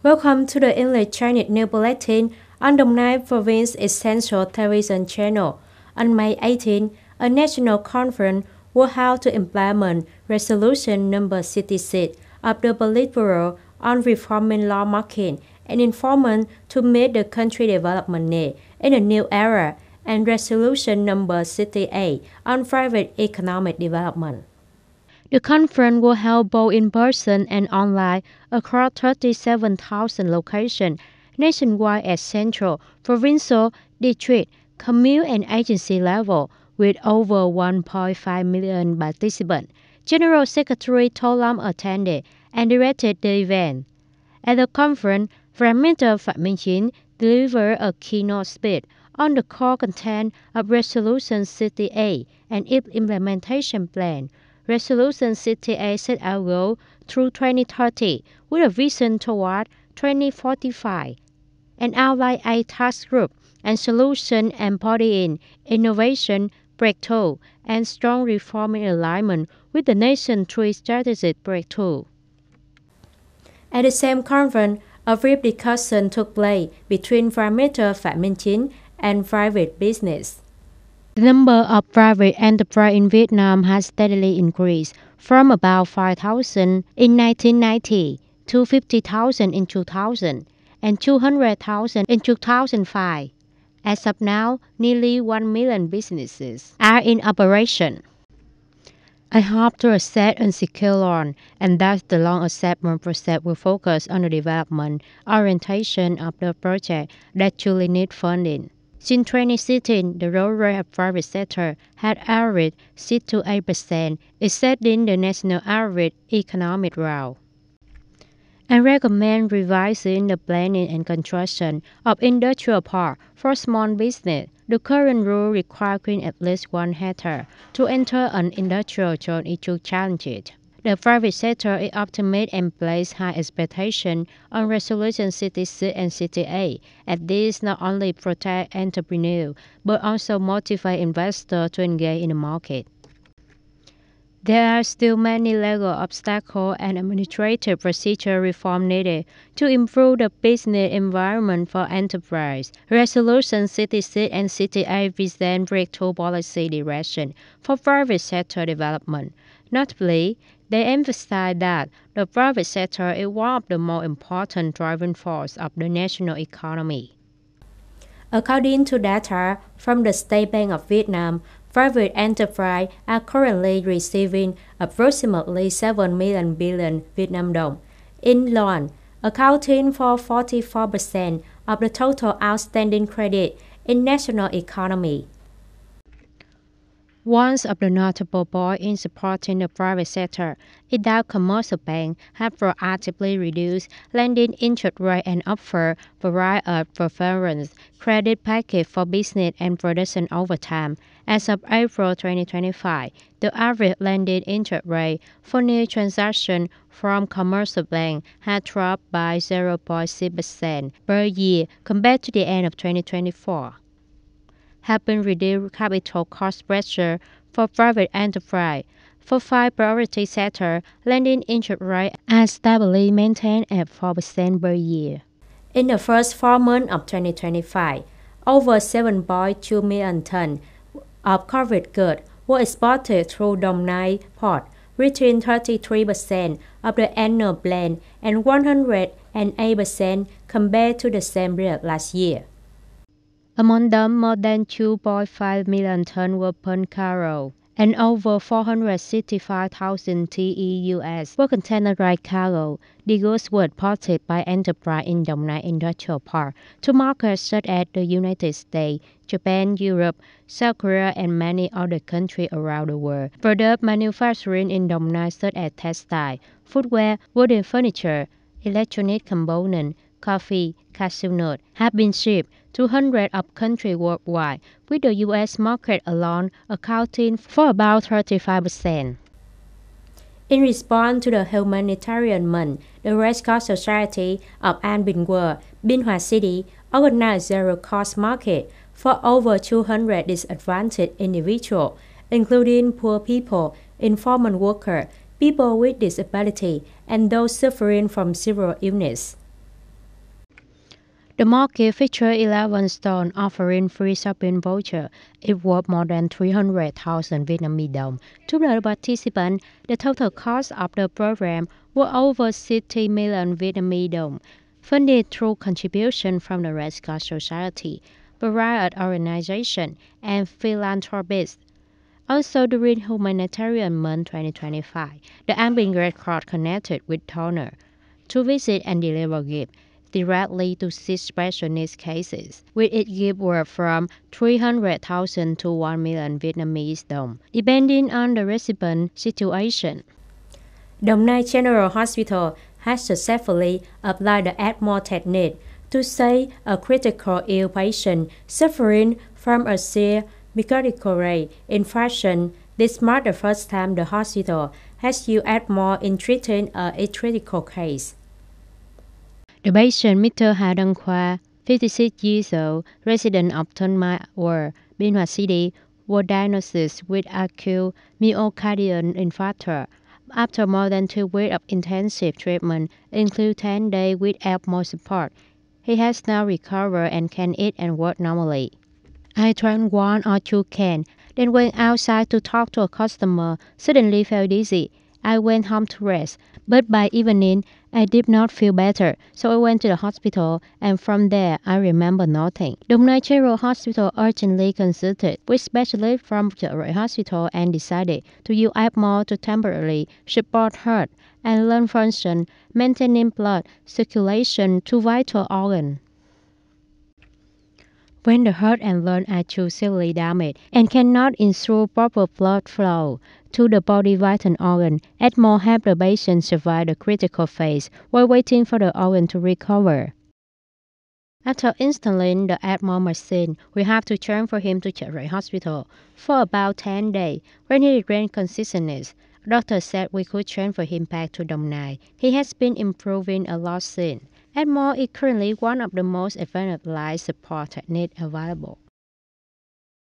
Welcome to the English Chinese News Bulletin on Đồng Nai Province Essential Television Channel. On May 18, a national conference was held to implement Resolution Number 66 of the Politburo on reforming law making and enforcement to meet the country development need in a new era, and Resolution Number 68 on private economic development. The conference was held both in person and online across 37,000 locations nationwide at central, provincial, district, commune and agency level with over 1.5 million participants. General Secretary To Lam attended and directed the event. At the conference, Prime Minister Phạm Minh Chính delivered a keynote speech on the core content of Resolution 68 and its implementation plan. Resolution 68 set our goal through 2030 with a vision toward 2045 and outlined a task group and solution embodying innovation, breakthrough, and strong reform in alignment with the nation's three strategic breakthroughs. At the same conference, a brief discussion took place between Prime Minister Phạm Minh Chính and private business. The number of private enterprises in Vietnam has steadily increased from about 5,000 in 1990 to 50,000 in 2000 and 200,000 in 2005. As of now, nearly 1 million businesses are in operation. I hope to accept unsecured loan, and thus the loan acceptance process will focus on the development orientation of the project that truly need funding. Since 2016, the growth rate of private sector had averaged 6 to 8%, exceeding the national average economic growth. I recommend revising the planning and construction of industrial park for small business. The current rule requiring at least 1 hectare to enter an industrial zone is too challenging. The private sector is optimistic and places high expectations on Resolution 66 and 68, as these not only protect entrepreneurs but also motivate investors to engage in the market. There are still many legal obstacles and administrative procedure reform needed to improve the business environment for enterprise. Resolution 66 and 68 present breakthrough policy direction for private sector development. Notably, they emphasize that the private sector is one of the most important driving forces of the national economy. According to data from the State Bank of Vietnam, private enterprises are currently receiving approximately 7 million billion Vietnam dong in loan, accounting for 44% of the total outstanding credit in national economy. One of the notable points in supporting the private sector is that commercial banks have proactively reduced lending interest rate and offer a variety of preference credit package for business and production over time. As of April 2025, the average lending interest rate for new transactions from commercial banks had dropped by 0.6% per year compared to the end of 2024. Helping reduce capital cost pressure for private enterprise. For 5 priority sectors, lending interest rates are stably maintained at 4% per year. In the first 4 months of 2025, over 7.2 million tons of covered goods were exported through Đồng Nai port, reaching 33% of the annual plan and 108% compared to the same period last year. Among them, more than 2.5 million tons were pumped cargo, and over 465,000 TEUs were containerized cargo. The goods were ported by enterprise in Đồng Nai Industrial Park to markets such as the United States, Japan, Europe, South Korea, and many other countries around the world. Product manufacturing in Đồng Nai such as textile, footwear, wooden furniture, electronic components, coffee, cashew nuts have been shipped to hundreds of countries worldwide, with the U.S. market alone accounting for about 35%. In response to the humanitarian month, the Red Cross Society of An Bình World, Biên Hòa City, organized zero-cost market for over 200 disadvantaged individuals, including poor people, informal workers, people with disability, and those suffering from severe illness. The market featured 11 stalls offering free shopping voucher. It worth more than 300,000 Vietnamese đồng. To the participants, the total cost of the program was over 60 million Vietnamese đồng, funded through contribution from the Red Cross Society, various organizations, and philanthropists. Also, during Humanitarian Month 2025, the Ambing Red Cross connected with donors to visit and deliver gifts directly to 6 special needs cases, with its gift worth from 300,000 to 1 million Vietnamese đồng, depending on the recipient situation. Đồng Nai General Hospital has successfully applied the ADMOR technique to save a critical ill patient suffering from a severe myocardial infarction. This marks the first time the hospital has used ADMOR in treating a critical case. The patient, Mr. Hà Đăng Khoa, 56 years old, resident of Tân Mai Ward, Biên Hòa City, was diagnosed with acute myocardial infarction. After more than 2 weeks of intensive treatment, including 10 days with ECMO support, he has now recovered and can eat and work normally. I drank 1 or 2 cans, then went outside to talk to a customer, suddenly felt dizzy. I went home to rest, but by evening, I did not feel better, so I went to the hospital, and from there, I remember nothing. Đồng Nai General Hospital urgently consulted with specialists from the Red Hospital and decided to use ECMO to temporarily support heart and lung function, maintaining blood circulation to vital organs. When the heart and lung are too severely damaged and cannot ensure proper blood flow to the body vital organ, ECMO helps the patient survive the critical phase while waiting for the organ to recover. After installing the ECMO machine, we have to transfer him to the Red Hospital for about 10 days. When he regained consciousness, doctor said we could transfer him back to Đồng Nai. He has been improving a lot since. ECMO is currently one of the most advanced life support techniques available.